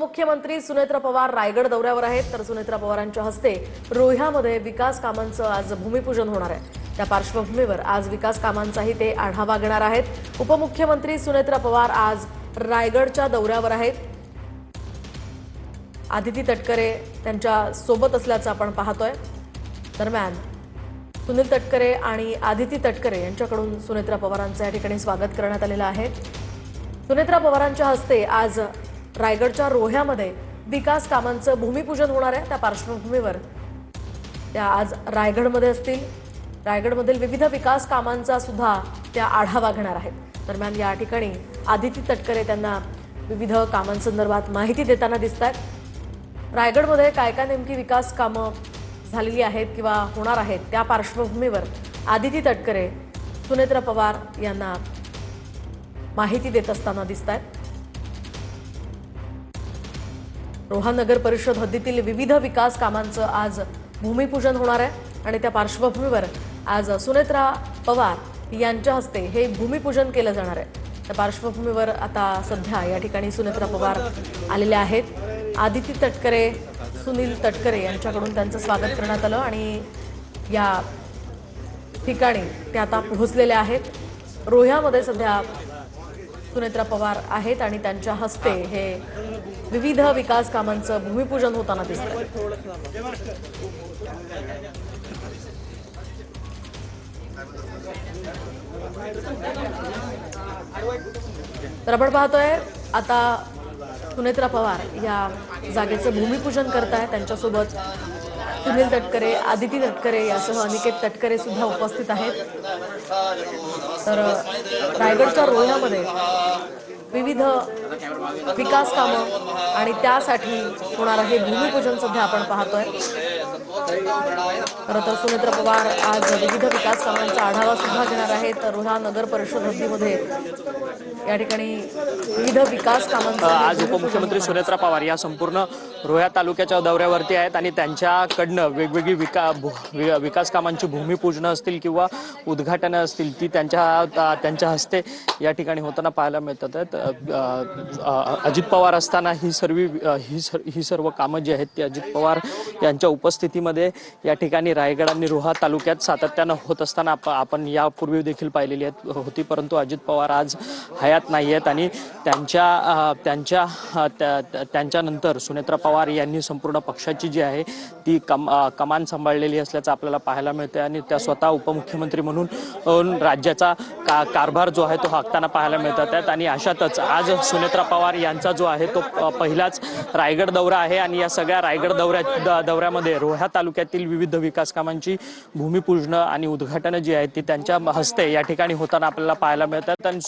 उपमुख्यमंत्री सुनेत्रा पवार रायगड दौऱ्यावर आहेत, तर सुनेत्रा पवारांच्या हस्ते रोह्यामध्ये विकास कामांचं आज भूमिपूजन होणार आहे। त्या पार्श्वभूमीवर आज विकास कामांचाही ते आढावा घेणार आहेत। उपमुख्यमंत्री सुनेत्रा पवार आज रायगडच्या दौऱ्यावर आहेत। आदिती तटकरे त्यांच्या सोबत असल्याचं आपण पाहतोय। दरम्यान सुनील तटकरे आणि आदिती तटकरे यांच्याकडून सुनेत्रा पवारांचं या ठिकाणी स्वागत करण्यात आलेलं आहे। सुनेत्रा पवारांच्या हस्ते आज रायगडच्या रोह्यामध्ये विकास कामांचं भूमिपूजन होणार आहे। त्या पार्श्वभूमीवर त्या आज रायगडमध्ये असतील। रायगडमधील विविध विकास कामांचा सुद्धा त्या आढावा घेणार आहेत। दरम्यान या ठिकाणी आदिती तटकरे त्यांना विविध कामांसंदर्भात माहिती देताना दिसतात। रायगडमध्ये काय काय नेमकी विकास कामं झालेली आहेत किंवा होणार आहेत त्या पार्श्वभूमीवर आदिती तटकरे सुनेत्रा पवार यांना माहिती देत असताना दिसतात। रोहा नगर परिषद हद्दीतील विविध विकास कामांचं आज भूमिपूजन होणार आहे आणि त्या पार्श्वभूमीवर आज सुनेत्रा पवार यांच्या हस्ते हे भूमिपूजन केलं जाणार आहे। त्या पार्श्वभूमीवर आता सध्या या ठिकाणी सुनेत्रा पवार आलेले आहेत। आदिती तटकरे सुनील तटकरे यांच्याकडून त्यांचं स्वागत करण्यात आलं आणि या ठिकाणी ते आता पोहोचलेले आहेत। रोह्यामध्ये सध्या सुनेत्रा पवार आहेत आणि त्यांच्या हस्ते हे विविध विकास कामांचं भूमिपूजन होताना दिसतंय। तर आपण पाहतोय आता सुनेत्रा पवार या जागेचं भूमिपूजन करतायत। त्यांच्यासोबत सुनील तटकरे, आदिती तटकरे यासह अनिकेत तटकरे सुद्धा उपस्थित आहेत। तर रायगडच्या रोह्यामध्ये विविध विकास कामं आणि त्यासाठी होणारं हे भूमिपूजन सध्या आपण पाहतोय। खरं तर सुनेत्रा पवार आज विविध विकास कामांचा आढावा सुद्धा घेणार आहेत। रोहा नगर परिषद हद्दीमध्ये या ठिकाणी विविध विकास कामांचं आज उपमुख्यमंत्री सुनेत्रा पवार या संपूर्ण रोहा तालुक्याच्या दौऱ्यावरती आहेत आणि त्यांच्याकडनं वेगवेगळी विकास कामांची भूमिपूजन असतील किंवा उद्घाटनं असतील ती त्यांच्या हस्ते या ठिकाणी होताना पाहायला मिळतात। अजित पवार असताना ही सर्व कामं जी आहेत ती अजित पवार यांच्या उपस्थितीमध्ये या ठिकाणी रायगड आणि रोहा तालुक्यात सातत्यानं होत असताना आपण यापूर्वी देखील पाहिलेली होती। परंतु अजित पवार आज हयात नाही आहेत आणि त्यांच्यानंतर सुनेत्रा पवार यांनी संपूर्ण पक्षाची जी आहे ती कमान सांभाळलेली असल्याचं आपल्याला पाहायला मिळते आणि त्या स्वतः उपमुख्यमंत्री म्हणून राज्याचा कारभार जो आहे तो हाकताना पाहायला मिळतात। आणि अशातच आज सुनेत्रा पवार यांचा जो आहे तो पहिलाच रायगड दौरा आहे आणि या सगळ्या रायगड दौऱ्यामध्ये रोहा तालुक्यातील विविध विकास कामांची भूमिपूजन आणि उद्घाटन जी आहेत ती त्यांच्या हस्ते या ठिकाणी होताना आपल्याला पाहायला मिळतात। आणि